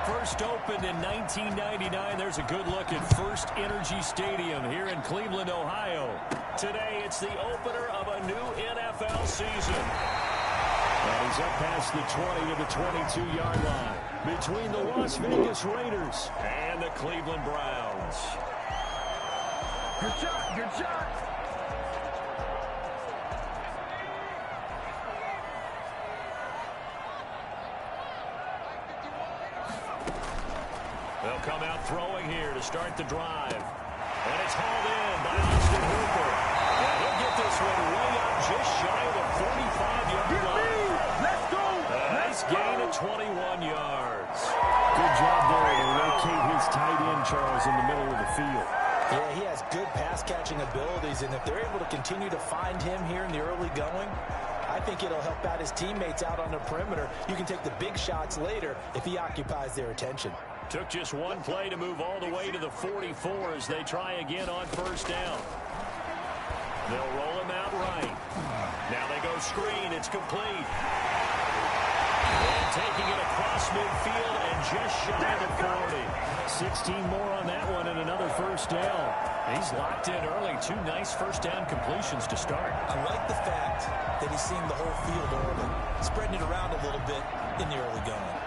first opened in 1999. There's a good look at First Energy Stadium here in Cleveland, Ohio. Today, it's the opener of a new NFL season. And he's up past the 20 to the 22-yard line between the Las Vegas Raiders and the Cleveland Browns. Good shot, good shot. They'll come out throwing here to start the drive. And it's hauled in by Austin Hooper. And he'll get this one way up just shy of the 45-yard line. Let's go. Nice gain of 21 yards. Good job there to locate his tight end, Charles, in the middle of the field. Yeah, he has good pass-catching abilities, and if they're able to continue to find him here in the early going, I think it'll help out his teammates out on the perimeter. You can take the big shots later if he occupies their attention. Took just one play to move all the way to the 44 as they try again on first down. They'll roll him out right. Now they go screen. It's complete. And taking it across midfield and just shy of the 40. 16 more on that one and another first down. He's locked in early. Two nice first down completions to start. I like the fact that he's seeing the whole field early, spreading it around a little bit in the early going.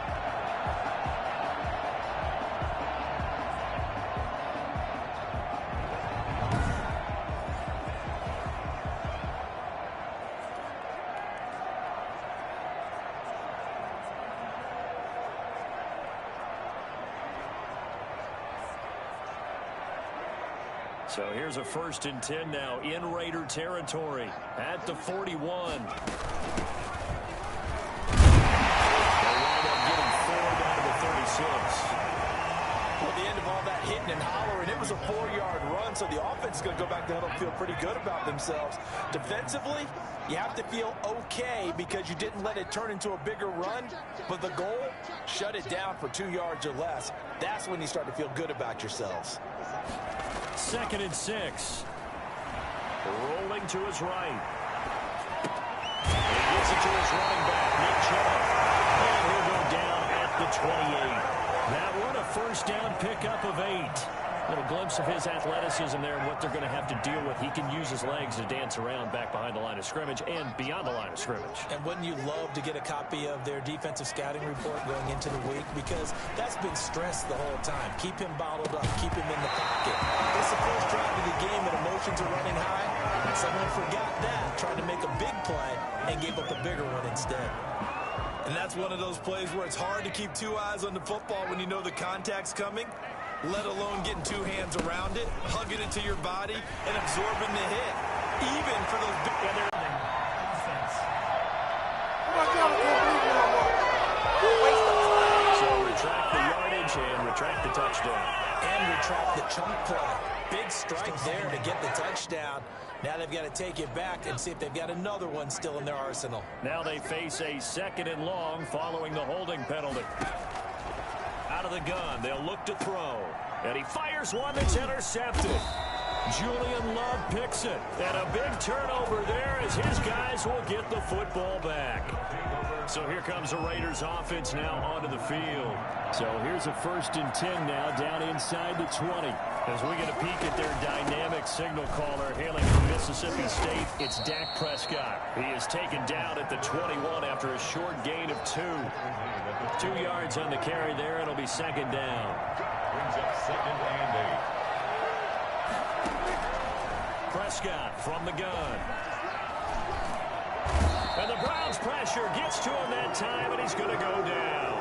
So here's a 1st and 10 now in Raider territory at the 41. They wind up getting 4 down to the 36. Well, the end of all that hitting and hollering, it was a 4-yard run, so the offense is going to go back to huddle and feel pretty good about themselves. Defensively, you have to feel okay because you didn't let it turn into a bigger run, but the goal, shut it down for 2 yards or less. That's when you start to feel good about yourselves. 2nd and 6. Rolling to his right. He gets it to his running back, Nick Chubb. And he'll go down at the 28. That one a first down pickup of 8. Little glimpse of his athleticism there and what they're going to have to deal with. He can use his legs to dance around back behind the line of scrimmage and beyond the line of scrimmage. And wouldn't you love to get a copy of their defensive scouting report going into the week? Because that's been stressed the whole time. Keep him bottled up. Keep him in the pocket. It's the first drive of the game and emotions are running high. And someone forgot that, tried to make a big play and gave up a bigger one instead. And that's one of those plays where it's hard to keep 2 eyes on the football when you know the contact's coming, let alone getting 2 hands around it, hugging it to your body, and absorbing the hit. Even for those big... So retract the yardage and retract the touchdown. And retract the chunk play. Big strike there to get the touchdown. Now they've got to take it back and see if they've got another one still in their arsenal. Now they face a 2nd and long following the holding penalty. Out of the gun, they'll look to throw. And he fires one that's intercepted. Julian Love picks it. And a big turnover there as his guys will get the football back. So here comes the Raiders offense now onto the field. So here's a 1st and 10 now down inside the 20. As we get a peek at their dynamic signal caller hailing from Mississippi State, it's Dak Prescott. He is taken down at the 21 after a short gain of 2. 2 yards on the carry there. It'll be 2nd down. Brings up 2nd and 8. Prescott from the gun. And the Browns pressure gets to him that time, and he's going to go down.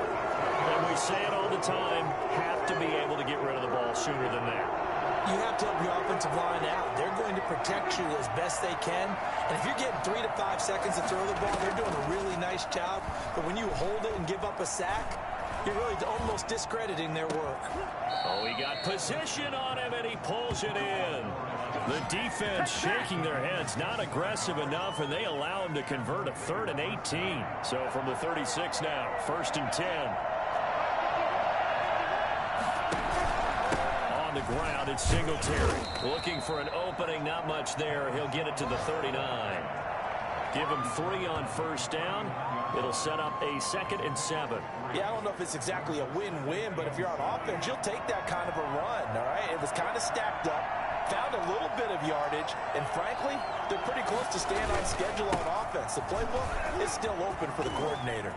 And we say it all the time, have to be able to get rid of the ball sooner than that. You have to help your offensive line out. They're going to protect you as best they can. And if you're getting 3 to 5 seconds to throw the ball, they're doing a really nice job. But when you hold it and give up a sack, you're really almost discrediting their work. Oh, he got position on him, and he pulls it in. The defense shaking their heads, not aggressive enough, and they allow him to convert a 3rd and 18. So from the 36 now, 1st and 10. On the ground, it's Singletary. Looking for an opening, not much there. He'll get it to the 39. Give him 3 on first down. It'll set up a 2nd and 7. Yeah, I don't know if it's exactly a win-win, but if you're on offense, you'll take that kind of a run, all right? It was kind of stacked up, found a little bit of yardage, and frankly, they're pretty close to staying on schedule on offense. The playbook is still open for the coordinator.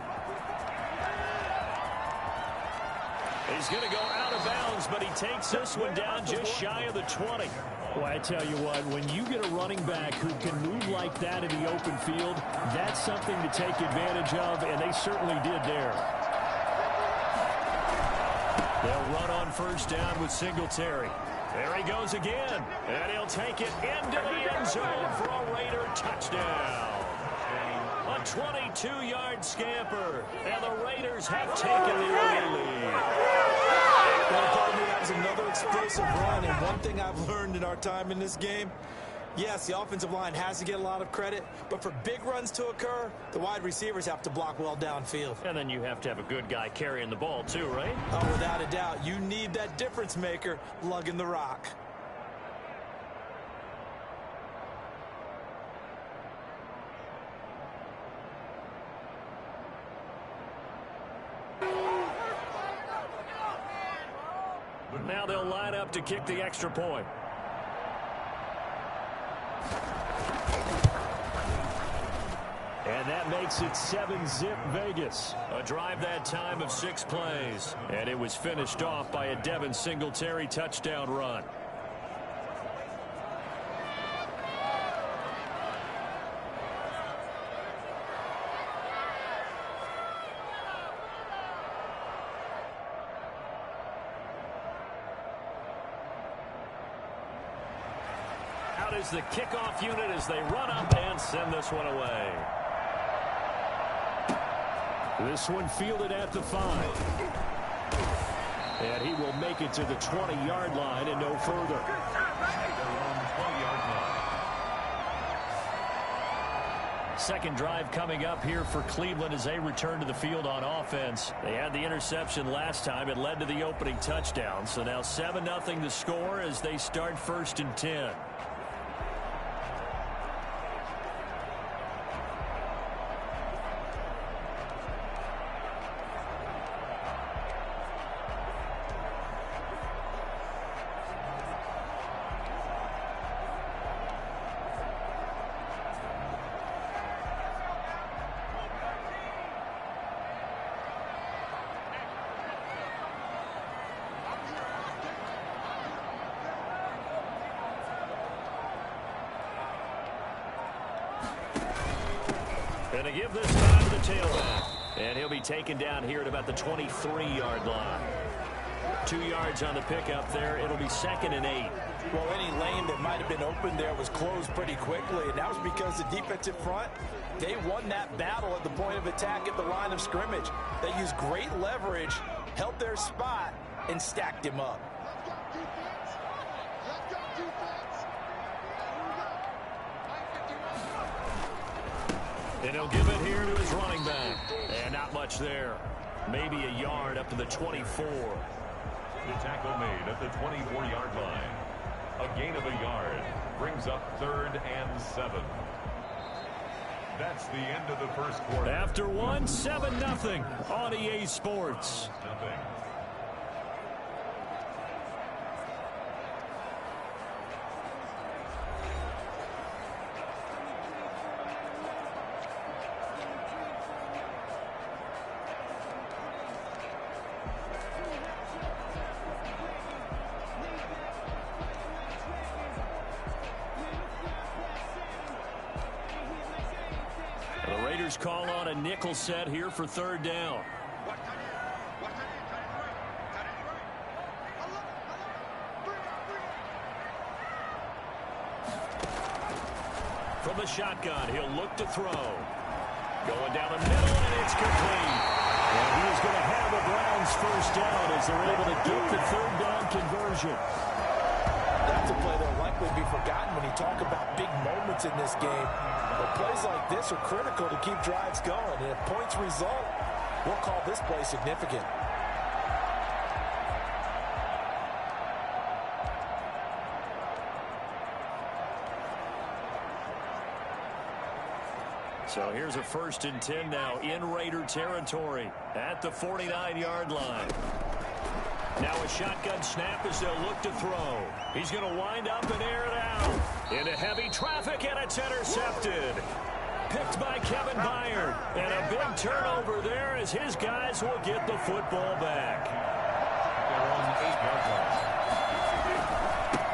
He's going to go out of bounds, but he takes this one down just shy of the 20. Well, I tell you what, when you get a running back who can move like that in the open field, that's something to take advantage of, and they certainly did there. They'll run on 1st down with Singletary. There he goes again, and he'll take it into the end zone for a Raider touchdown. A 22-yard scamper, and the Raiders have taken the early lead. Well, pardon me, that was another explosive run, and one thing I've learned in our time in this game, yes, the offensive line has to get a lot of credit, but for big runs to occur, the wide receivers have to block well downfield. And then you have to have a good guy carrying the ball too, right? Oh, without a doubt, you need that difference maker lugging the rock. Now they'll line up to kick the extra point. And that makes it 7-zip Vegas. A drive that time of 6 plays. And it was finished off by a Devin Singletary touchdown run. Out is the kickoff unit as they run up and send this one away. This one fielded at the 5. And he will make it to the 20-yard line and no further. Second drive coming up here for Cleveland as they return to the field on offense. They had the interception last time. It led to the opening touchdown. So now 7-0 the score as they start 1st and 10. Going to give this time to the tailback. And he'll be taken down here at about the 23-yard line. 2 yards on the pickup there. It'll be 2nd and 8. Well, any lane that might have been open there was closed pretty quickly, and that was because the defensive front, they won that battle at the point of attack at the line of scrimmage. They used great leverage, held their spot, and stacked him up. And he'll give it here to his running back. And not much there. Maybe a yard up to the 24. The tackle made at the 24-yard line. A gain of a yard brings up 3rd and 7. That's the end of the first quarter. After one, 7-0 on EA Sports. Nothing. Call on a nickel set here for 3rd down. From the shotgun, he'll look to throw. Going down the middle, and it's complete. And he is going to have the Browns 1st down as they're able to get the 3rd down conversion. That's a play that'll likely be forgotten when you talk about big moments in this game. But plays like this are critical to keep drives going. And if points result, we'll call this play significant. So here's a 1st and 10 now in Raider territory at the 49-yard line. Now a shotgun snap as they'll look to throw. He's going to wind up and air it out. Into heavy traffic, and it's intercepted. Picked by Kevin Byard. And a big turnover there as his guys will get the football back.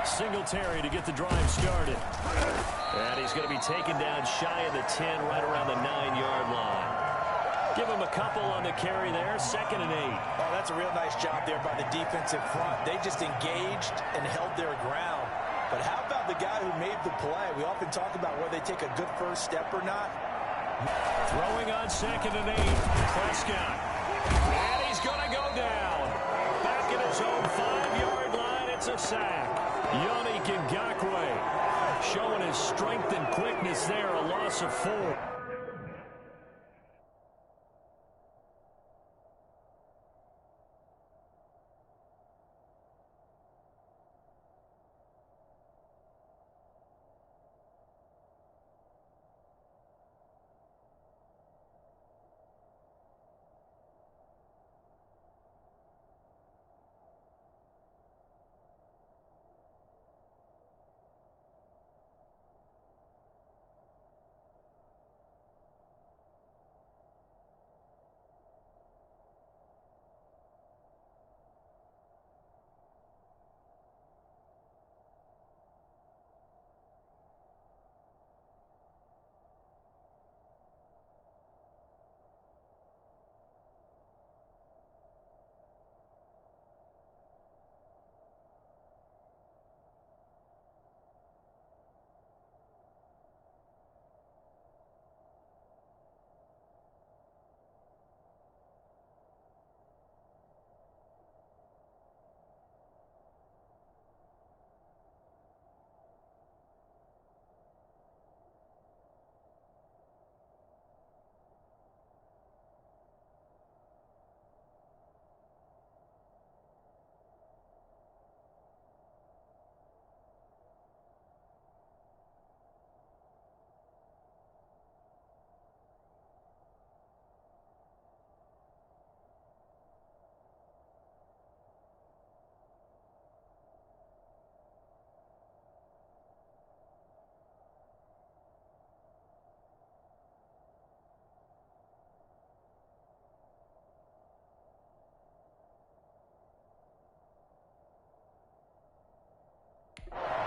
Singletary to get the drive started. And he's going to be taken down shy of the 10, right around the 9-yard line. Give him a couple on the carry there, 2nd and 8. Oh, that's a real nice job there by the defensive front. They just engaged and held their ground. But how about the guy who made the play? We often talk about whether they take a good first step or not. Throwing on 2nd and 8. Prescott. And he's going to go down. Back at his own 5-yard line, it's a sack. Yannick Ngakoue showing his strength and quickness there, a loss of 4.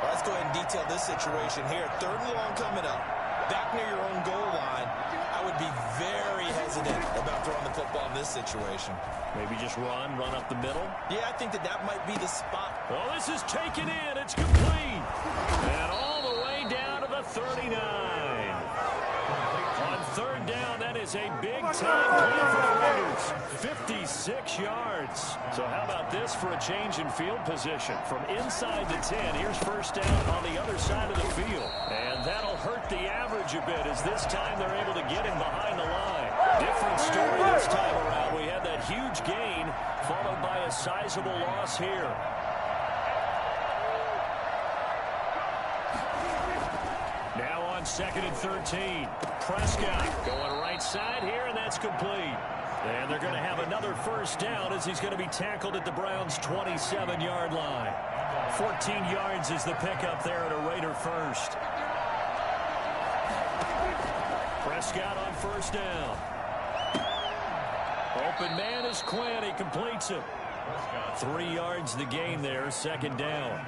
Let's go ahead and detail this situation here. 3rd and long coming up. Back near your own goal line. I would be very hesitant about throwing the football in this situation. Maybe just run up the middle. Yeah, I think that might be the spot. Well, this is taken in. It's complete. And all the way down to the 39. On 3rd down, that is a big-time play for the Raiders. 56 yards. So how about this for a change in field position? From inside the 10, here's 1st down on the other side of the field. And that'll hurt the average a bit as this time they're able to get him behind the line. Different story this time around. We had that huge gain followed by a sizable loss here. Now on 2nd and 13. Prescott going right side here, and that's complete. And they're going to have another 1st down as he's going to be tackled at the Browns' 27-yard line. 14 yards is the pickup there at a Raider 1st. Prescott on 1st down. Open man is Quinn. He completes it. 3 yards the gain there, 2nd down.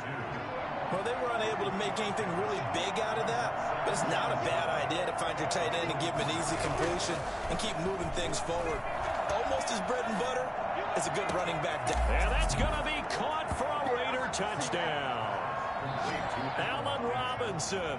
Well, they were unable to make anything really big out of that, but it's not a bad idea to find your tight end and give him an easy completion and keep moving things forward. Almost his bread and butter is a good running back. And that's going to be caught for a Raider touchdown. Allen Robinson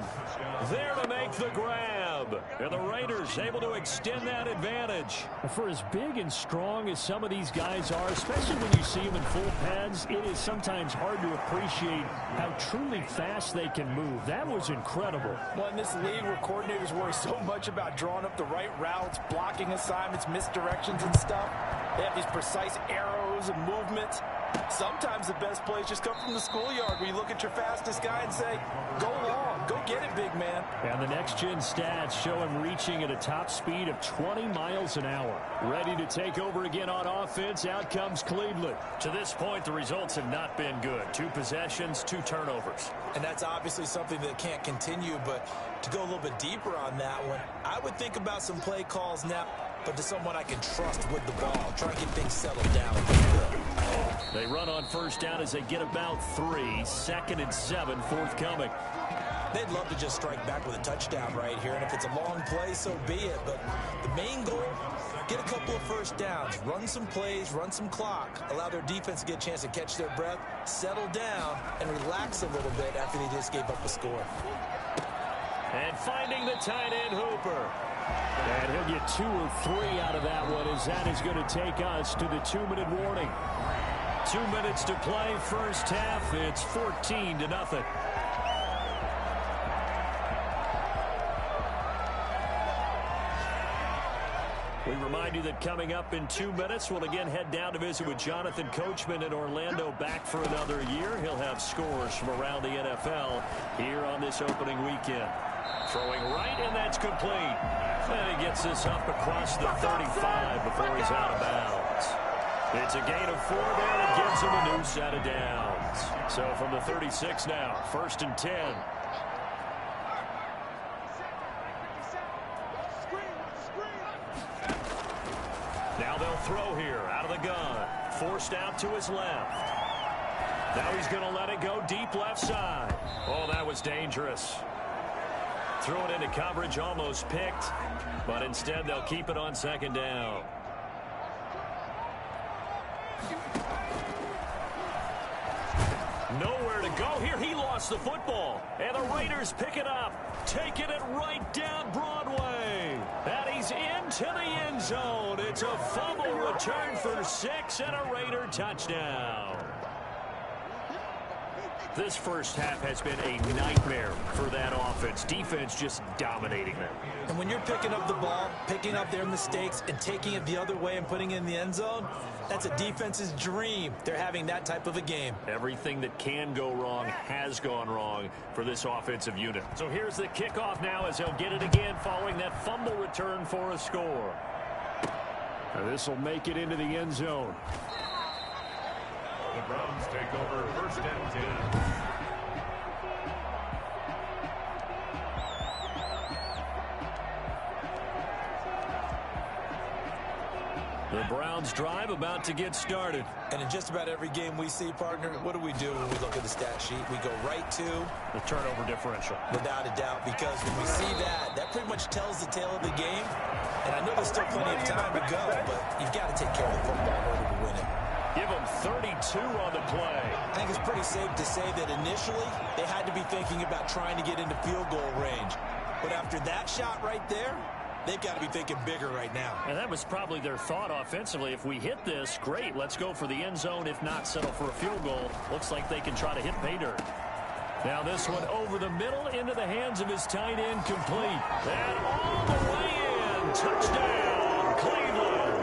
there to make the grab. And the Raiders able to extend that advantage. For as big and strong as some of these guys are, especially when you see them in full pads, it is sometimes hard to appreciate how truly fast they can move. That was incredible. Well, in this league where coordinators worry so much about drawing up the right routes, blocking assignments, misdirections and stuff, They have these precise arrows and movements. Sometimes the best plays just come from the schoolyard where you look at your fastest guy and say, go long, go get it, big man. And the next-gen stats show him reaching at a top speed of 20 miles an hour. Ready to take over again on offense. Out comes Cleveland. To this point, the results have not been good. 2 possessions, 2 turnovers. And that's obviously something that can't continue, but to go a little bit deeper on that one, I would think about some play calls now, but to someone I can trust with the ball, try to get things settled down. They run on first down as they get about 3. 2nd and 7 forthcoming. They'd love to just strike back with a touchdown right here, and if it's a long play, so be it. But the main goal, get a couple of first downs, run some plays, run some clock, allow their defense to get a chance to catch their breath, settle down, and relax a little bit after they just gave up a score. And finding the tight end, Hooper. And he'll get 2 or 3 out of that one, as that is going to take us to the 2-minute warning. 2 minutes to play, first half. It's 14-0. We remind you that coming up in 2 minutes, we'll again head down to visit with Jonathan Coachman in Orlando, back for another year. He'll have scores from around the NFL here on this opening weekend. Throwing right, and that's complete. And he gets this up across the 35 before he's out of bounds. It's a gain of 4 there. It gives him a new set of downs. So from the 36 now, 1st and 10. Now they'll throw here out of the gun. Forced out to his left. Now he's going to let it go deep left side. Oh, that was dangerous. Threw it into coverage, almost picked, but instead they'll keep it on 2nd down. Nowhere to go here. He lost the football, and the Raiders pick it up, taking it right down Broadway. And he's into the end zone. It's a fumble return for 6 and a Raider touchdown. This first half has been a nightmare for that offense. Defense just dominating them. And when you're picking up the ball, picking up their mistakes, and taking it the other way and putting it in the end zone, that's a defense's dream. They're having that type of a game. Everything that can go wrong has gone wrong for this offensive unit. So here's the kickoff now as they'll get it again following that fumble return for a score. This will make it into the end zone. The Browns take over 1st and 10. The Browns drive about to get started. And in just about every game we see, partner, what do we do when we look at the stat sheet? We go right to the turnover differential. Without a doubt, because when we see that, that pretty much tells the tale of the game. And I know there's still plenty of time to go, but you've got to take care of the football in order to win it. Give them 32 on the play. I think it's pretty safe to say that initially they had to be thinking about trying to get into field goal range. But after that shot right there, they've got to be thinking bigger right now. And that was probably their thought offensively. If we hit this, great, let's go for the end zone. If not, settle for a field goal. Looks like they can try to hit pay dirt. Now this one over the middle into the hands of his tight end, complete. And all the way in. Touchdown, Cleveland.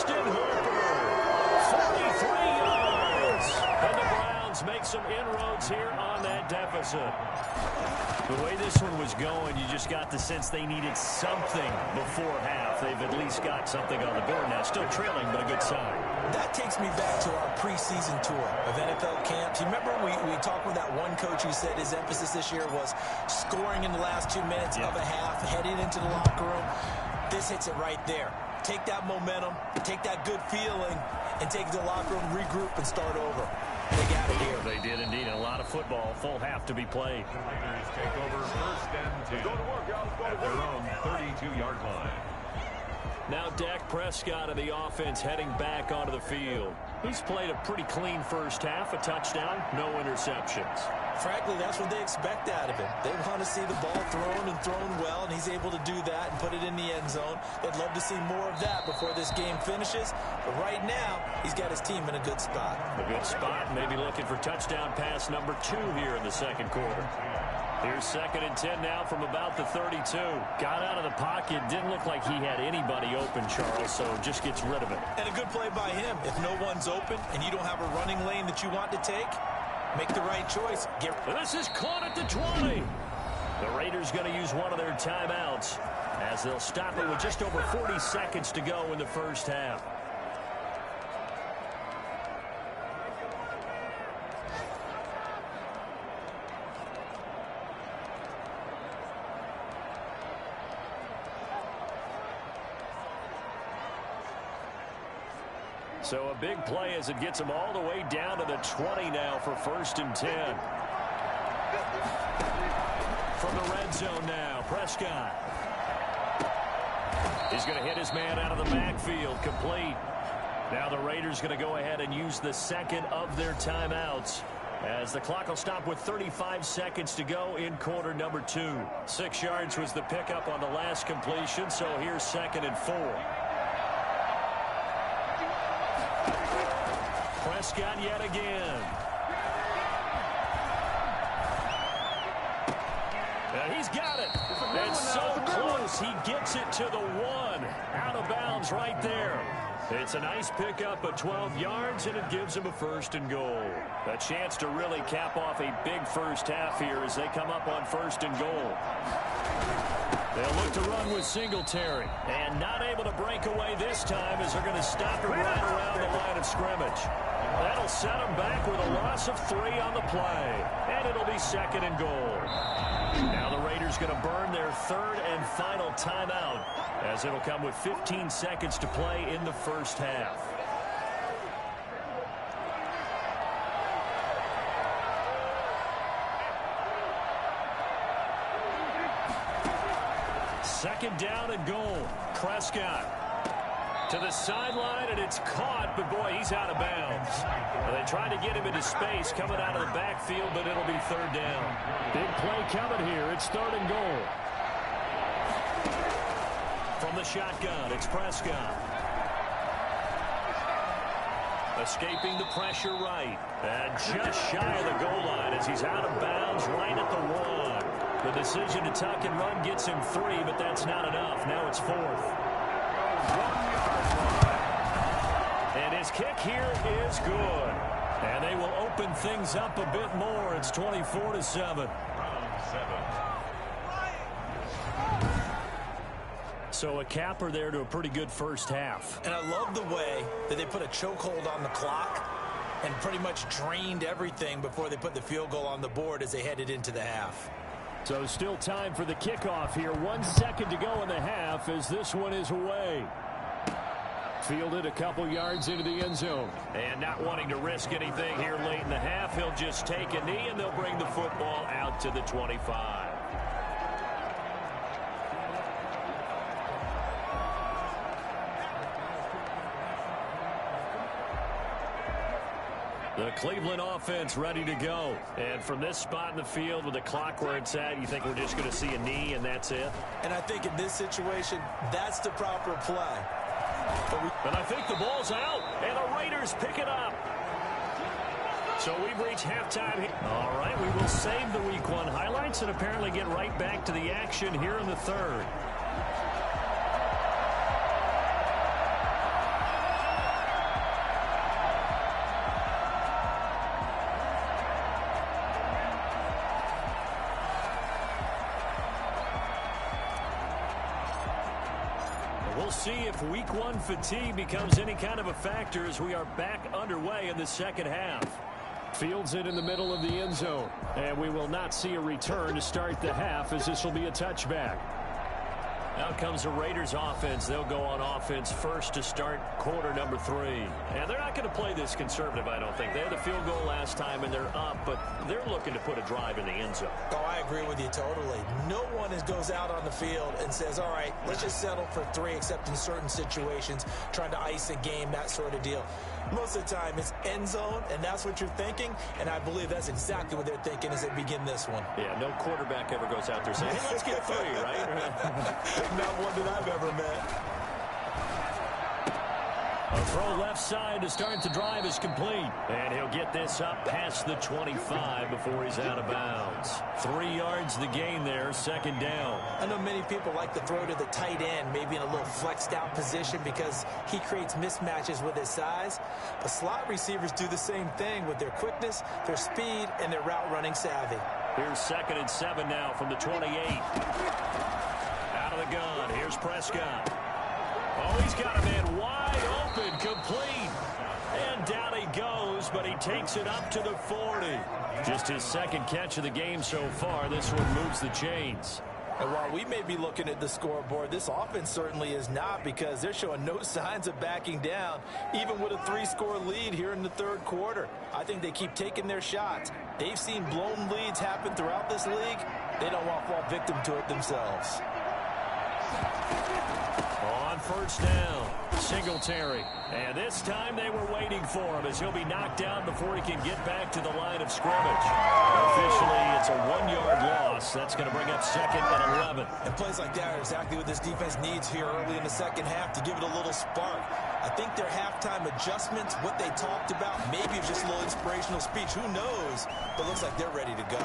Austin Hooper, 43 yards. And the Browns make some inroads here on that deficit. The way this one was going, you just got the sense they needed something before half. They've at least got something on the board now. Still trailing, but a good sign. That takes me back to our preseason tour of NFL camps. You remember we talked with that one coach who said his emphasis this year was scoring in the last 2 minutes of a half, heading into the locker room. This hits it right there. Take that momentum, take that good feeling, and take it to the locker room, regroup, and start over. They got it here. They did indeed. A lot of football, full half to be played. The Raiders take over 1st and 10 at their own 32-yard line. Now Dak Prescott of the offense heading back onto the field. He's played a pretty clean first half, a touchdown, no interceptions. Frankly, that's what they expect out of him. They want to see the ball thrown and thrown well, and he's able to do that and put it in the end zone. They'd love to see more of that before this game finishes. But right now, he's got his team in a good spot. A good spot, maybe looking for touchdown pass number 2 here in the second quarter. Here's 2nd and 10 now from about the 32. Got out of the pocket, didn't look like he had anybody open, Charles, so just gets rid of it. And a good play by him. If no one's open and you don't have a running lane that you want to take, make the right choice. This is caught at the 20. The Raiders going to use one of their timeouts as they'll stop it with just over 40 seconds to go in the first half. So a big play as it gets them all the way down to the 20 now for 1st and 10. From the red zone now, Prescott. He's going to hit his man out of the backfield, complete. Now the Raiders going to go ahead and use the second of their timeouts as the clock will stop with 35 seconds to go in quarter number 2. 6 yards was the pickup on the last completion, so here's 2nd and 4. Prescott yet again. And he's got it. It's so close. He gets it to the 1. Out of bounds right there. It's a nice pickup of 12 yards, and it gives him a 1st and goal. A chance to really cap off a big first half here as they come up on 1st and goal. They'll look to run with Singletary. And not able to break away this time as they're going to stop him right around the line of scrimmage. That'll set him back with a loss of 3 on the play. And it'll be 2nd and goal. Now the Raiders going to burn their 3rd and final timeout as it'll come with 15 seconds to play in the first half. Second down and goal. Prescott to the sideline, and it's caught, but boy, he's out of bounds. Well, they tried to get him into space coming out of the backfield, but it'll be 3rd down. Big play coming here. It's 3rd and goal. From the shotgun, it's Prescott. Escaping the pressure right. And just shy of the goal line as he's out of bounds right at the 1. The decision to tuck and run gets him 3, but that's not enough. Now it's 4th. And his kick here is good. And they will open things up a bit more. It's 24-7. So a capper there to a pretty good first half. And I love the way that they put a chokehold on the clock and pretty much drained everything before they put the field goal on the board as they headed into the half. So still time for the kickoff here. 1 second to go in the half as this one is away. Fielded a couple yards into the end zone. And not wanting to risk anything here late in the half, he'll just take a knee and they'll bring the football out to the 25. The Cleveland offense ready to go. And from this spot in the field with the clock where it's at, you think we're just going to see a knee and that's it? And I think in this situation, that's the proper play. And I think the ball's out, and the Raiders pick it up. So we've reached halftime here. All right, we will save the Week 1 highlights and apparently get right back to the action here in the 3rd. We'll see if Week 1 fatigue becomes any kind of a factor as we are back underway in the second half. Fields it in the middle of the end zone. And we will not see a return to start the half as this will be a touchback. Out comes the Raiders offense. They'll go on offense first to start quarter number 3. And they're not going to play this conservative, I don't think. They had the field goal last time, and they're up, but they're looking to put a drive in the end zone. Oh, I agree with you totally. No one goes out on the field and says, all right, let's just settle for 3, except in certain situations, trying to ice a game, that sort of deal. Most of the time, it's end zone, and that's what you're thinking, and I believe that's exactly what they're thinking as they begin this one. Yeah, no quarterback ever goes out there saying, hey, let's get 3, right? Not one that I've ever met. A throw left side to start the drive is complete. And he'll get this up past the 25 before he's out of bounds. 3 yards the gain there, second down. I know many people like to throw to the tight end, maybe in a little flexed out position because he creates mismatches with his size. But slot receivers do the same thing with their quickness, their speed, and their route running savvy. Here's 2nd and 7 now from the 28. Out of the gun, here's Prescott. Oh, he's got a man wide open, complete. And down he goes, but he takes it up to the 40. Just his 2nd catch of the game so far. This one moves the chains. And while we may be looking at the scoreboard, this offense certainly is not, because they're showing no signs of backing down, even with a 3-score lead here in the 3rd quarter. I think they keep taking their shots. They've seen blown leads happen throughout this league. They don't want to fall victim to it themselves. On first down, Singletary. And this time they were waiting for him as he'll be knocked down before he can get back to the line of scrimmage. Officially, it's a 1-yard loss. That's going to bring up 2nd and 11. And plays like that are exactly what this defense needs here early in the second half to give it a little spark. I think their halftime adjustments, what they talked about, maybe it's just a little inspirational speech. Who knows? But looks like they're ready to go.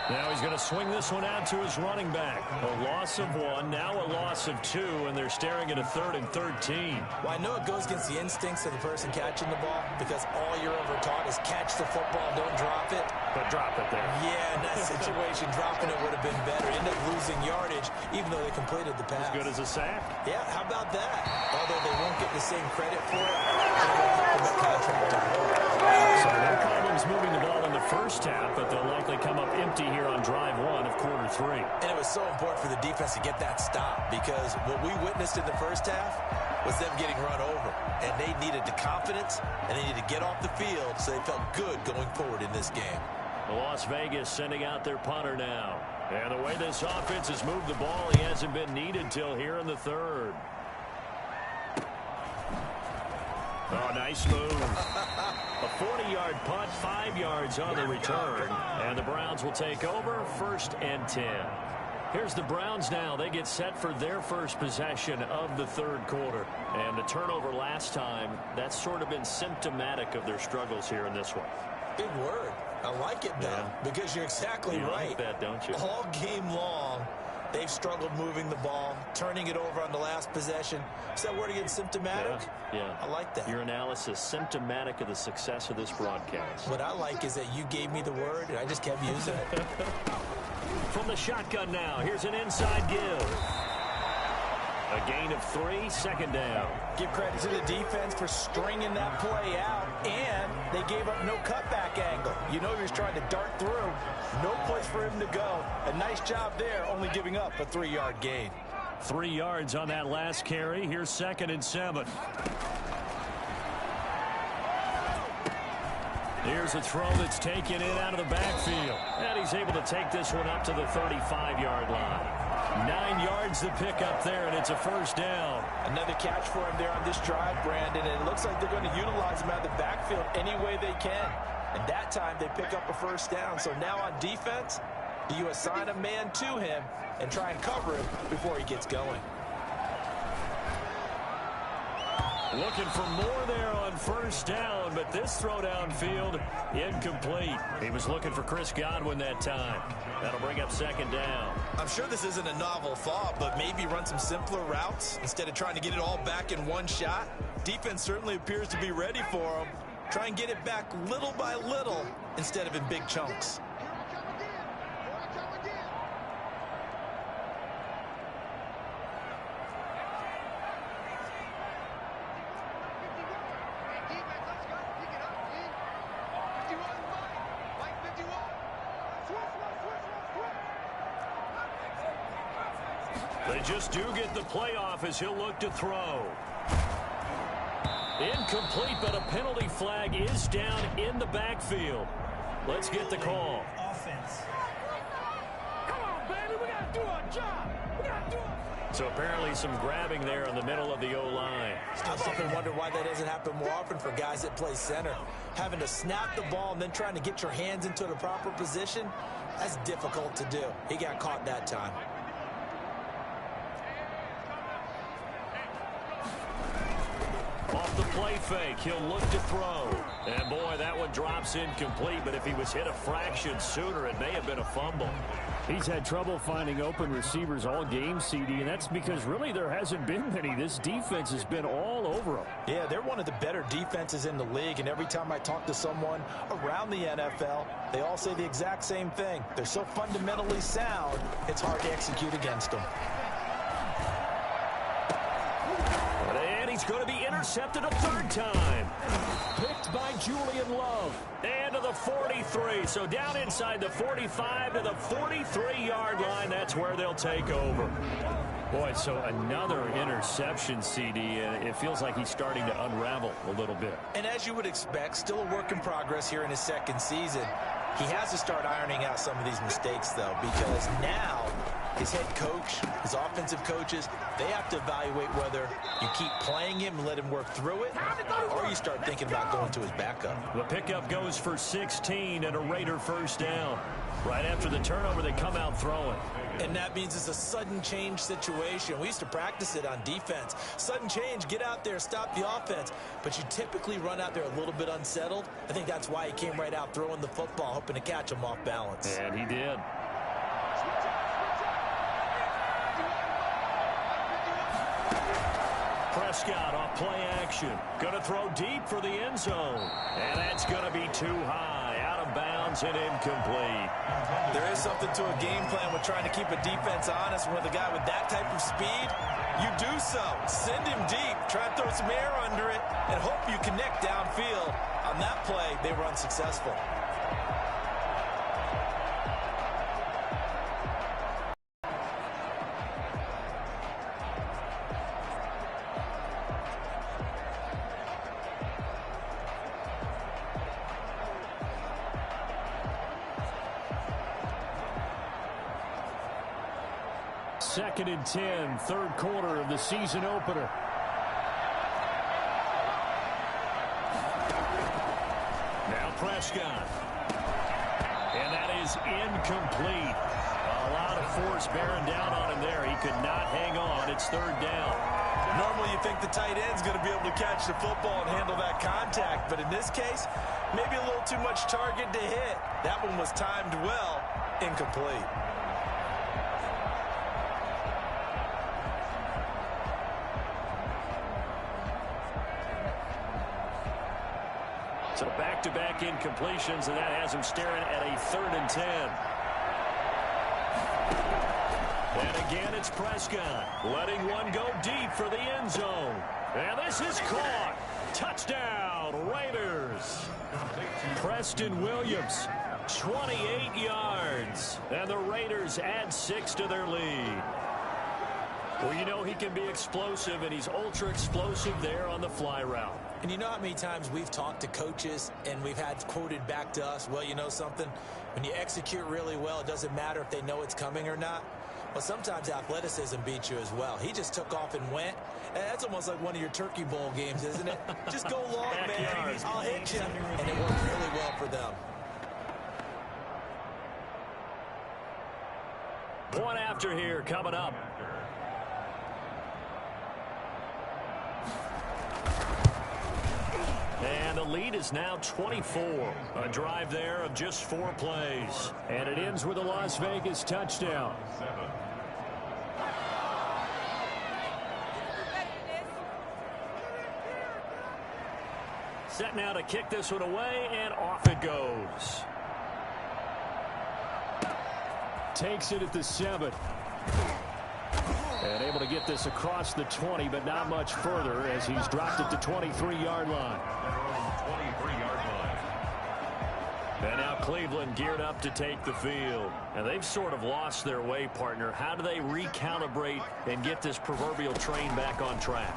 Now he's going to swing this one out to his running back. A loss of 1, now a loss of 2, and they're staring at a 3rd and 13. Well, I know it goes against the instincts of the person catching the ball, because all you're ever taught is catch the football, don't drop it. But drop it there. Yeah, in that situation, dropping it would have been better. End up losing yardage, even though they completed the pass. As good as a sack. Yeah, how about that? Although they won't get the same credit for it, they will help them at contract time. So no problems moving the ball in the first half, but they'll likely come up empty here on drive 1 of quarter 3. And it was so important for the defense to get that stop, because what we witnessed in the first half was them getting run over. And they needed the confidence, and they needed to get off the field so they felt good going forward in this game. Las Vegas sending out their punter now. And the way this offense has moved the ball, he hasn't been needed till here in the 3rd. Oh, nice move. A 40-yard punt, 5 yards on the return. And the Browns will take over, 1st and 10. Here's the Browns now. They get set for their first possession of the 3rd quarter. And the turnover last time, that's sort of been symptomatic of their struggles here in this one. Big word. I like it, though, because you're exactly right. You like that, don't you? All game long, they've struggled moving the ball, turning it over on the last possession. Is that word again, symptomatic? Yeah. I like that. Your analysis, symptomatic of the success of this broadcast. What I like is that you gave me the word, and I just kept using it. From the shotgun now, here's an inside give. A gain of 3, 2nd down. Give credit to the defense for stringing that play out, and they gave up no cutback angle. You know he was trying to dart through. No place for him to go. A nice job there, only giving up a 3-yard gain. 3 yards on that last carry. Here's 2nd and 7. Here's a throw that's taken in out of the backfield. And he's able to take this one up to the 35-yard line. 9 yards to pick up there, and it's a 1st down. Another catch for him there on this drive, Brandon, and it looks like they're going to utilize him out of the backfield any way they can. And that time they pick up a 1st down. So now on defense, do you assign a man to him and try and cover him before he gets going? Looking for more there on 1st down, but this throw downfield, incomplete. He was looking for Chris Godwin that time. That'll bring up 2nd down. I'm sure this isn't a novel thought, but maybe run some simpler routes instead of trying to get it all back in one shot. Defense certainly appears to be ready for him. Try and get it back little by little instead of in big chunks. They just do get the playoff as he'll look to throw. Incomplete, but a penalty flag is down in the backfield. Let's get the call. Offense. Come on, baby. We got to do our job. We got to do it. So apparently some grabbing there in the middle of the O-line. I've often wondered why that doesn't happen more often for guys that play center. Having to snap the ball and then trying to get your hands into the proper position, that's difficult to do. He got caught that time. Off the play fake, he'll look to throw. And boy, that one drops incomplete, but if he was hit a fraction sooner, it may have been a fumble. He's had trouble finding open receivers all game, CD, and that's because really there hasn't been many. This defense has been all over him. Yeah, they're one of the better defenses in the league, and every time I talk to someone around the NFL, they all say the exact same thing. They're so fundamentally sound, it's hard to execute against them. And he's going to be intercepted a third time. Picked by Julian Love. And to the 43. So down inside the 45 to the 43-yard line. That's where they'll take over. Boy, so another interception, CD. It feels like he's starting to unravel a little bit. And as you would expect, still a work in progress here in his second season. He has to start ironing out some of these mistakes, though, because now his head coach, his offensive coaches, they have to evaluate whether you keep playing him and let him work through it, or you start thinking about going to his backup. The pickup goes for 16 and a Raider first down. Right after the turnover, they come out throwing. And that means it's a sudden change situation. We used to practice it on defense. Sudden change, get out there, stop the offense. But you typically run out there a little bit unsettled. I think that's why he came right out throwing the football, hoping to catch him off balance. And he did. Prescott off play action. Going to throw deep for the end zone. And that's going to be too high. Out of bounds and incomplete. There is something to a game plan with trying to keep a defense honest. With a guy with that type of speed, you do so. Send him deep. Try and throw some air under it and hope you connect downfield. On that play, they were unsuccessful. Second and 10, third quarter of the season opener. Now Prescott. And that is incomplete. A lot of force bearing down on him there. He could not hang on. It's third down. Normally you think the tight end's going to be able to catch the football and handle that contact. But in this case, maybe a little too much target to hit. That one was timed well. Incomplete. So back-to-back incompletions, and that has him staring at a 3rd and 10. And again, it's Prescott letting one go deep for the end zone. And this is caught. Touchdown, Raiders. Preston Williams, 28 yards. And the Raiders add 6 to their lead. Well, you know he can be explosive, and he's ultra-explosive there on the fly route. And you know how many times we've talked to coaches and we've had quoted back to us, well, you know something? When you execute really well, it doesn't matter if they know it's coming or not. Well, sometimes athleticism beats you as well. He just took off and went. And that's almost like one of your Turkey Bowl games, isn't it? Just go long, man. I'll hit you. And it worked really well for them. Point after here coming up. And the lead is now 24. A drive there of just 4 plays. And it ends with a Las Vegas touchdown. Set now to kick this one away, and off it goes. Takes it at the 7. And able to get this across the 20, but not much further as he's dropped it to 23-yard line. And now Cleveland geared up to take the field. And they've sort of lost their way, partner. How do they recalibrate and get this proverbial train back on track?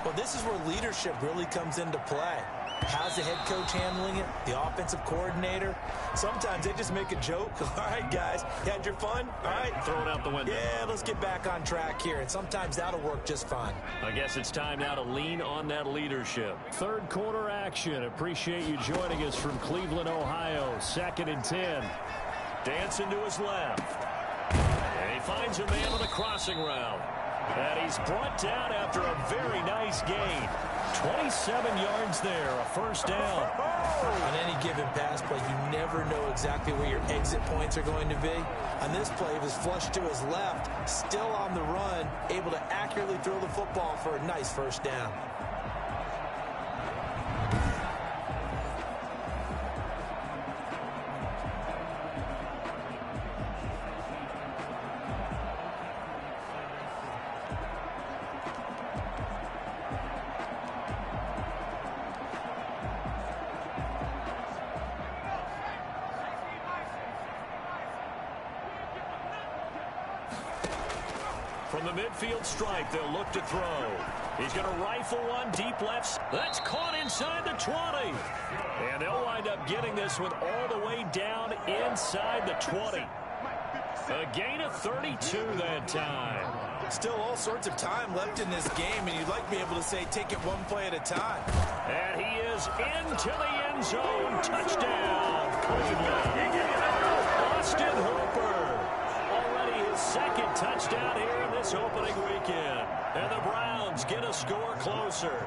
Well, this is where leadership really comes into play. How's the head coach handling it? The offensive coordinator? Sometimes they just make a joke. All right, guys, you had your fun? All right. Throw it out the window. Yeah, let's get back on track here. And sometimes that'll work just fine. I guess it's time now to lean on that leadership. Third quarter action. Appreciate you joining us from Cleveland, Ohio. 2nd and 10. Dancing to his left. And he finds a man on the crossing route. And he's brought down after a very nice gain. 27 yards there, a first down. On any given pass play, you never know exactly where your exit points are going to be. On this play, he was flushed to his left, still on the run, able to accurately throw the football for a nice first down. From the midfield stripe, they'll look to throw. He's going to rifle one deep left. That's caught inside the 20. And they'll wind up getting this one all the way down inside the 20. A gain of 32 that time. Still all sorts of time left in this game, and you'd like to be able to say take it one play at a time. And he is into the end zone. Touchdown, Cleveland. Austin Hooper. Already his second touchdown here in this opening weekend. And the Browns get a score closer.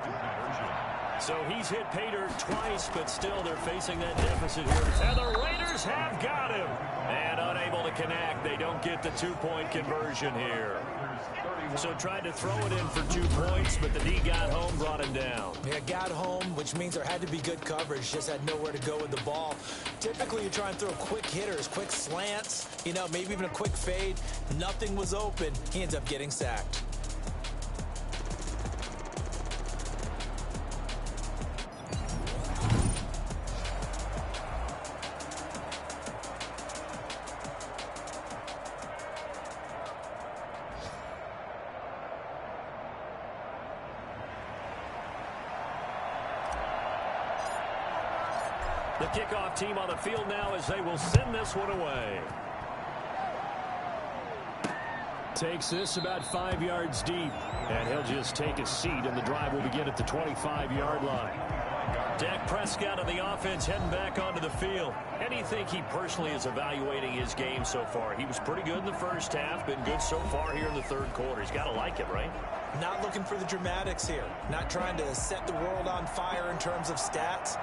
So he's hit pay dirt twice, but still they're facing that deficit here. And the Raiders have got him. And unable to connect. They don't get the two-point conversion here. So tried to throw it in for 2 points, but the D got home, brought him down. Yeah, got home, which means there had to be good coverage. Just had nowhere to go with the ball. Typically, you try and throw quick hitters, quick slants, you know, maybe even a quick fade. Nothing was open. He ends up getting sacked. The kickoff team on the field now as they will send this one away. Takes this about 5 yards deep. And he'll just take a seat, and the drive will begin at the 25-yard line. Dak Prescott of the offense heading back onto the field. And you think he personally is evaluating his game so far? He was pretty good in the first half, been good so far here in the third quarter. He's got to like it, right? Not looking for the dramatics here. Not trying to set the world on fire in terms of stats.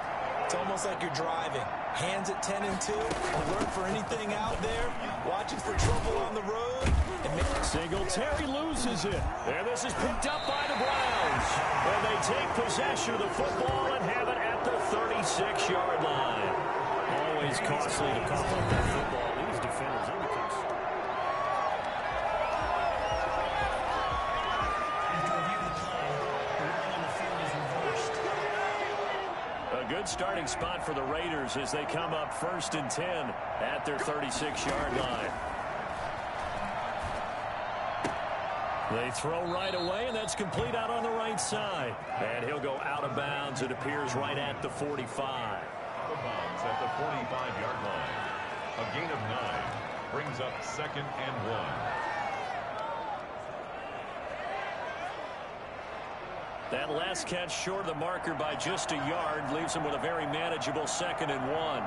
It's almost like you're driving. Hands at 10 and 2. Alert for anything out there. Watching for trouble on the road. Singletary loses it. And this is picked up by the Browns. And they take possession of the football and have it at the 36-yard line. Always costly to cough up that football. These defenders are a good starting spot for the Raiders as they come up 1st and 10 at their 36-yard line. They throw right away, and that's complete out on the right side. And he'll go out of bounds. It appears right at the 45. Out of bounds at the 45-yard line. A gain of 9 brings up 2nd and 1. That last catch short of the marker by just a yard leaves him with a very manageable 2nd and 1.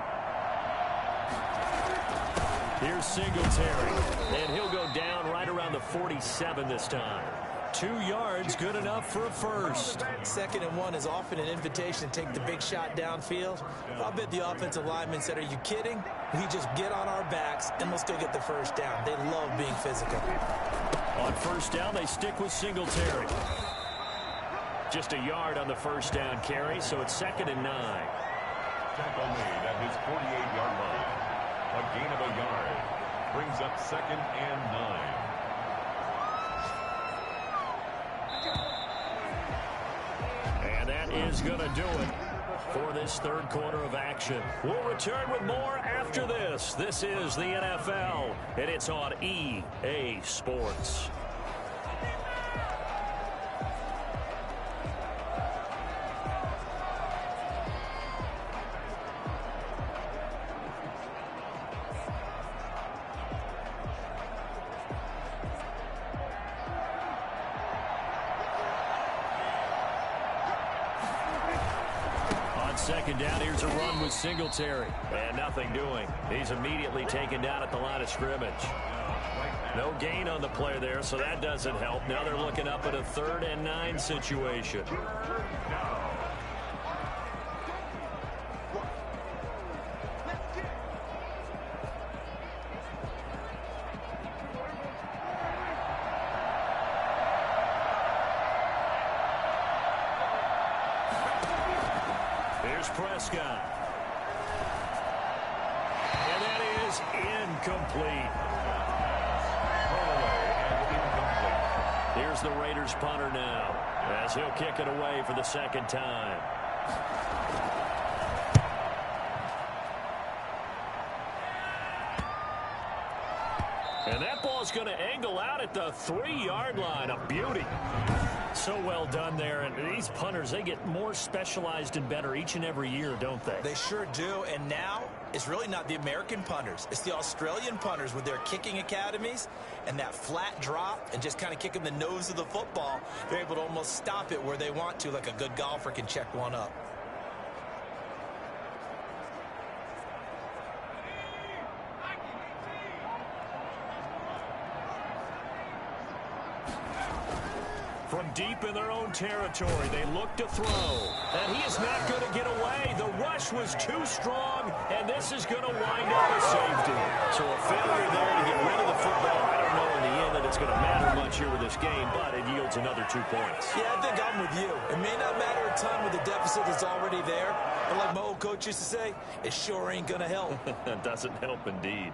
Here's Singletary, and he'll go down right around the 47 this time. 2 yards, good enough for a first. 2nd and 1 is often an invitation to take the big shot downfield. I'll bet the offensive lineman said, are you kidding? We just get on our backs, and let's go get the first down. They love being physical. On first down, they stick with Singletary. Just a yard on the first down carry, so it's 2nd and 9. Tackle made at his 48-yard line. A gain of a yard brings up 2nd and 9. And that is going to do it for this third quarter of action. We'll return with more after this. This is the NFL, and it's on EA Sports. second down. Here's a run with Singletary. And nothing doing. He's immediately taken down at the line of scrimmage. No gain on the play there, so that doesn't help. Now they're looking up at a 3rd and 9 situation. Here's Prescott. And that is incomplete. Here's the Raiders punter now, as he'll kick it away for the second time. And that ball's going to angle out at the 3-yard line. A beauty. So well done there. And these punters, they get more specialized and better each and every year, don't they? They sure do. And now it's really not the American punters. It's the Australian punters with their kicking academies and that flat drop and just kind of kicking the nose of the football. They're able to almost stop it where they want to, like a good golfer can check one up. From deep in their own territory, they look to throw. And he is not going to get away. The rush was too strong, and this is going to wind up a safety. So a failure there to get rid of the football. I don't know in the end that it's going to matter much here with this game, but it yields another 2 points. Yeah, I think I'm with you. It may not matter a ton with the deficit that's already there, but like my old coach used to say, it sure ain't going to help. It doesn't help indeed.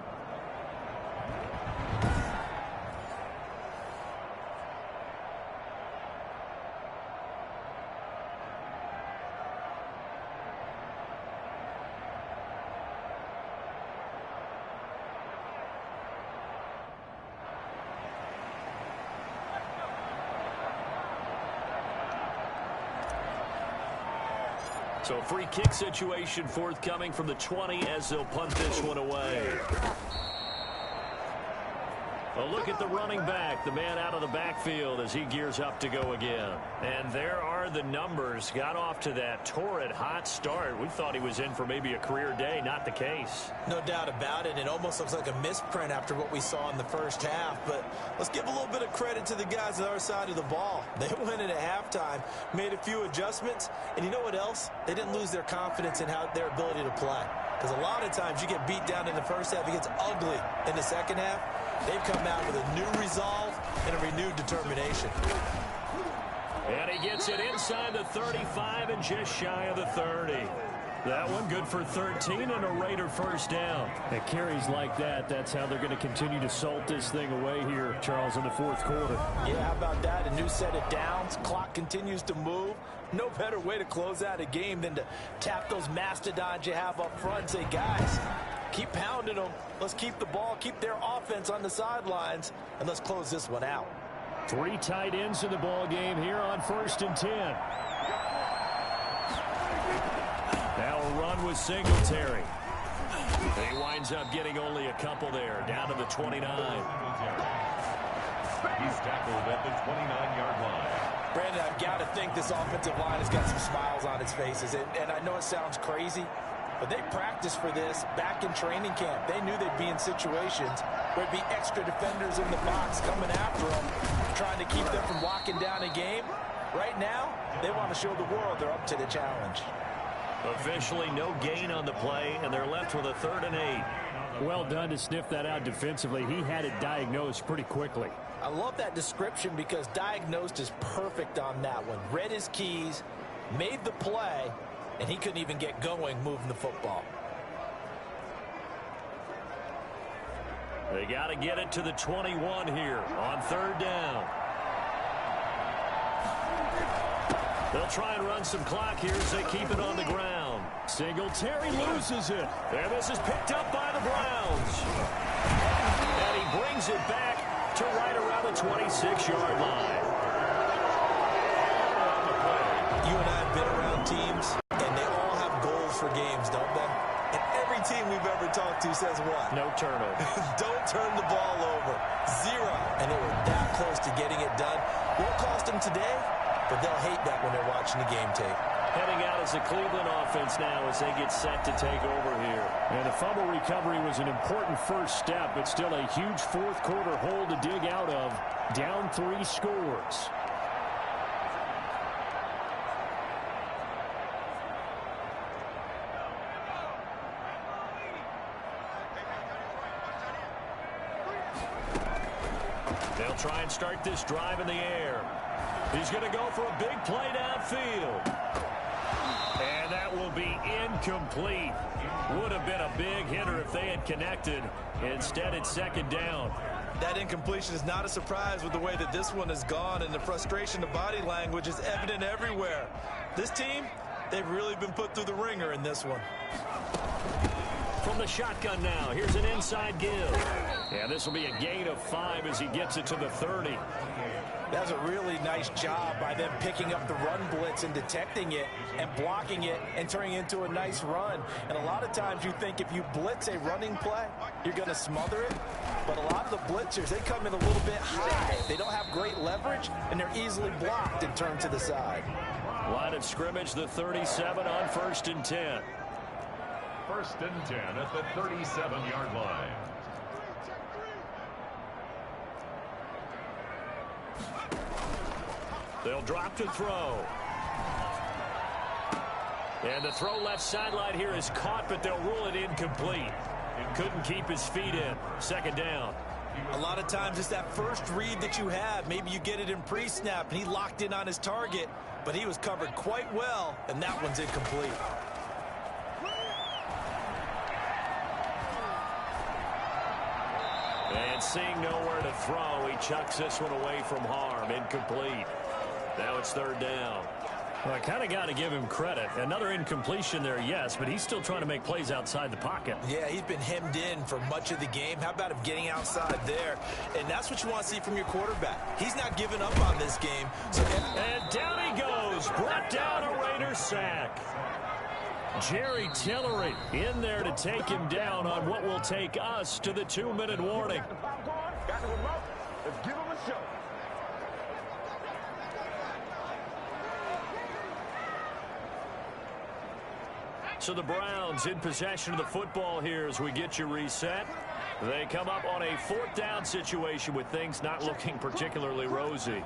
So free kick situation forthcoming from the 20 as they'll punt this one away. A look at the running back, the man out of the backfield as he gears up to go again. And there are the numbers. Got off to that torrid hot start. We thought he was in for maybe a career day. Not the case. No doubt about it. It almost looks like a misprint after what we saw in the first half. But let's give a little bit of credit to the guys on our side of the ball. They went in at halftime, made a few adjustments. And you know what else? They didn't lose their confidence in their ability to play. Because a lot of times you get beat down in the first half. It gets ugly in the second half. They've come out with a new resolve and a renewed determination. And he gets it inside the 35 and just shy of the 30. That one good for 13 and a Raider first down. And carries like that, that's how they're going to continue to salt this thing away here, Charles, in the fourth quarter. Yeah, how about that? A new set of downs. Clock continues to move. No better way to close out a game than to tap those mastodons you have up front and say, guys, keep pounding them. Let's keep the ball, keep their offense on the sidelines, and let's close this one out. 3 tight ends in the ball game here on 1st and 10. Now a run with Singletary. He winds up getting only a couple there, down to the 29. He's tackled at the 29-yard line. Brandon, I've got to think this offensive line has got some smiles on its faces. And I know it sounds crazy, but they practiced for this back in training camp. They knew they'd be in situations where there'd be extra defenders in the box coming after them, trying to keep them from locking down a game. Right now, they want to show the world they're up to the challenge. Officially no gain on the play, and they're left with a 3rd and 8. Well done to sniff that out defensively. He had it diagnosed pretty quickly. I love that description because diagnosed is perfect on that one. Read his keys, made the play, and he couldn't even get going moving the football. They got to get it to the 21 here on 3rd down. They'll try and run some clock here as they keep it on the ground. Singletary loses it. And this is picked up by the Browns. And he brings it back to right around the 26-yard line. You and I have been around teams, and they all have goals for games, don't they? And every team we've ever talked to says what? No turnover. Don't turn the ball over. 0. And they were that close to getting it done. Won't cost them today, but they'll hate that when they're watching the game tape. heading out as the Cleveland offense now as they get set to take over here. And the fumble recovery was an important first step, but still a huge fourth quarter hole to dig out of. Down 3 scores. They'll try and start this drive in the air. He's going to go for a big play downfield. And that will be incomplete. Would have been a big hitter if they had connected. Instead, it's second down. That incompletion is not a surprise with the way that this one has gone, and the frustration, the body language is evident everywhere. This team, they've really been put through the ringer in this one. From the shotgun now, here's an inside give. Yeah, this will be a gain of 5 as he gets it to the 30. That's a really nice job by them picking up the run blitz and detecting it and blocking it and turning it into a nice run. And a lot of times you think if you blitz a running play, you're going to smother it. But a lot of the blitzers, they come in a little bit high. They don't have great leverage, and they're easily blocked and turned to the side. Line of scrimmage, the 37 on 1st and 10. 1st and 10 at the 37-yard line. They'll drop to throw. And the throw left sideline here is caught, but they'll rule it incomplete. Couldn't keep his feet in. Second down. A lot of times it's that first read that you have. Maybe you get it in pre-snap, and he locked in on his target, but he was covered quite well, and that one's incomplete. And seeing nowhere to throw, he chucks this one away from harm. Incomplete. Now it's third down. Well, I kind of got to give him credit. Another incompletion there, yes, but he's still trying to make plays outside the pocket. Yeah, he's been hemmed in for much of the game. How about him getting outside there? And that's what you want to see from your quarterback. He's not giving up on this game. And down he goes. Brought down a Raiders sack. Jerry Tillery in there to take him down on what will take us to the 2-minute warning. Let's give him a show. So the Browns in possession of the football here as we get you reset. They come up on a 4th down situation with things not looking particularly rosy.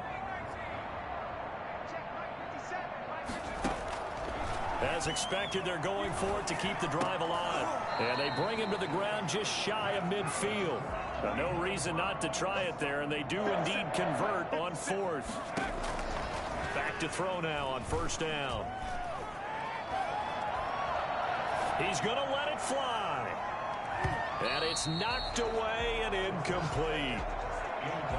As expected, they're going for it to keep the drive alive. And they bring him to the ground just shy of midfield. But no reason not to try it there, and they do indeed convert on 4th. Back to throw now on 1st down. He's going to let it fly. And it's knocked away and incomplete.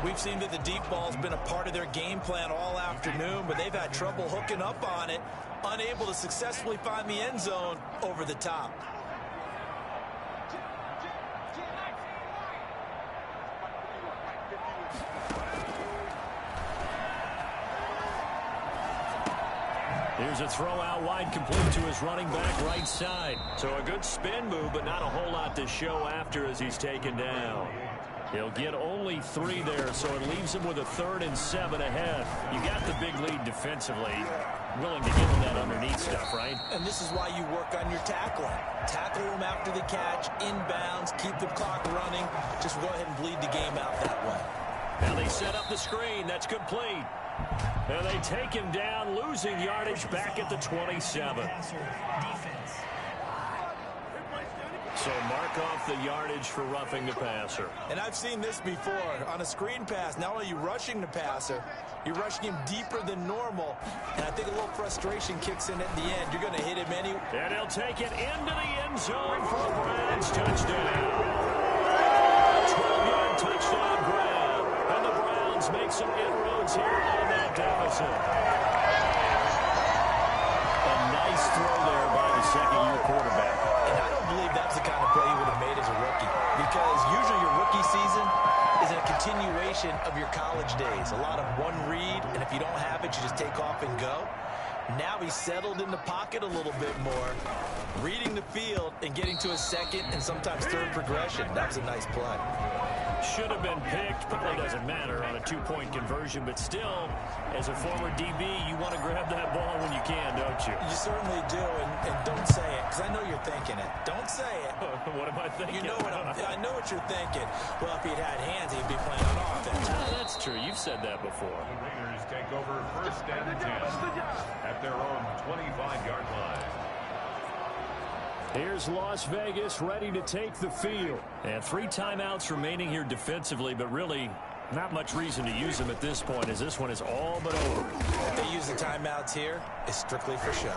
We've seen that the deep ball's been a part of their game plan all afternoon, but they've had trouble hooking up on it, unable to successfully find the end zone over the top. Here's a throw out wide, complete to his running back right side. So a good spin move, but not a whole lot to show after as he's taken down. He'll get only 3 there, so it leaves him with a 3rd and 7 ahead. You got the big lead defensively. Willing to give him that underneath stuff, right? And this is why you work on your tackling. Tackle him after the catch, inbounds, keep the clock running. Just go ahead and bleed the game out that way. Now they set up the screen. That's complete. And they take him down, losing yardage back at the 27. So mark off the yardage for roughing the passer. And I've seen this before. On a screen pass, not only are you rushing the passer, you're rushing him deeper than normal. And I think a little frustration kicks in at the end. You're going to hit him anyway. And he'll take it into the end zone for a Browns touchdown. 12-yard touchdown grab. And the Browns make some inroads here on that deficit. A nice throw there by the second-year quarterback. And I don't believe that's the kind of play he would have made as a rookie. Because usually your rookie season is a continuation of your college days. A lot of one read, and if you don't have it, you just take off and go. Now he's settled in the pocket a little bit more, reading the field and getting to a second and sometimes third progression. That was a nice play. Should have been picked. Probably doesn't matter on a two-point conversion, but still, as a former DB, you want to grab that ball when you can, don't you? You certainly do, and don't say it, because I know you're thinking it. Don't say it. What am I thinking? You know I know what you're thinking. Well, if he'd had hands, he'd be playing on offense. That's true. You've said that before. The Raiders take over first and 10 at their own 25-yard line. Here's Las Vegas ready to take the field. And 3 timeouts remaining here defensively, but really not much reason to use them at this point, as this one is all but over. If they use the timeouts here, it's strictly for show.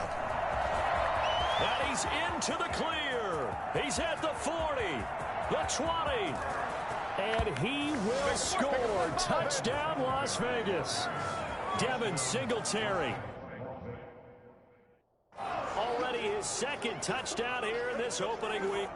And he's into the clear. He's at the 40, the 20. And he will score. Touchdown, Las Vegas. Devin Singletary. Already his second touchdown here in this opening week.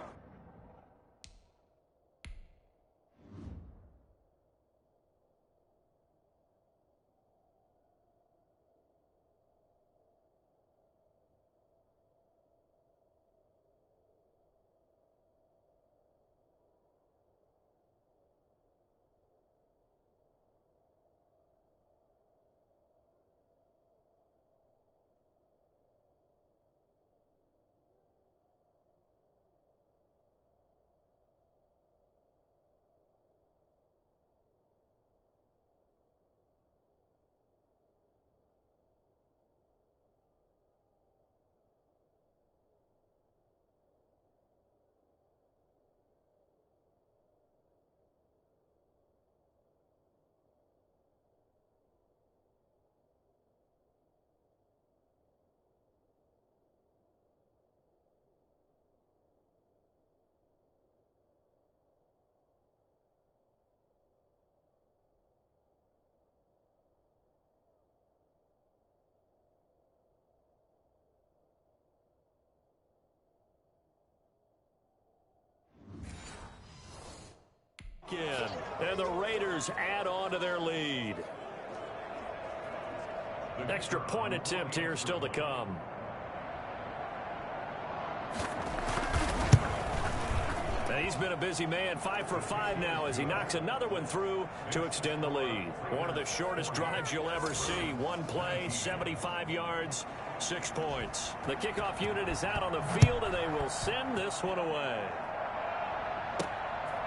And the Raiders add on to their lead. Extra point attempt here still to come. And he's been a busy man, 5 for 5 now as he knocks another one through to extend the lead. One of the shortest drives you'll ever see. One play, 75 yards, 6 points. The kickoff unit is out on the field, and they will send this one away.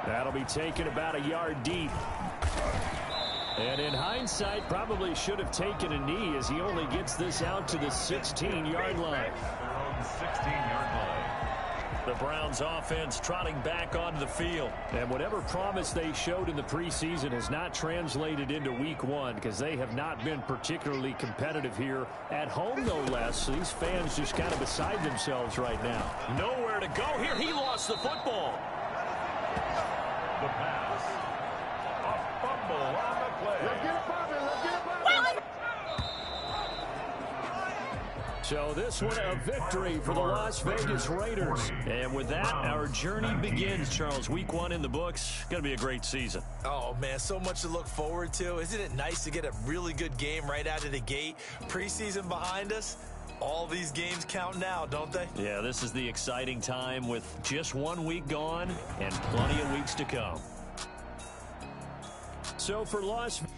That'll be taken about a yard deep. And in hindsight, probably should have taken a knee as he only gets this out to the 16-yard line. Their own 16-yard line. The Browns offense trotting back onto the field. And whatever promise they showed in the preseason has not translated into week 1 because they have not been particularly competitive here at home, no less. So these fans just kind of beside themselves right now. Nowhere to go here. He lost the football. The pass. A fumble on the play. Let's get it poppin'. Let's get it poppin'. So this one a victory for the Las Vegas Raiders. And with that, our journey begins, Charles. Week 1 in the books. Going to be a great season. Oh, man, so much to look forward to. Isn't it nice to get a really good game right out of the gate? Preseason behind us. All these games count now, don't they? Yeah, this is the exciting time with just 1 week gone and plenty of weeks to come. So for Las Vegas.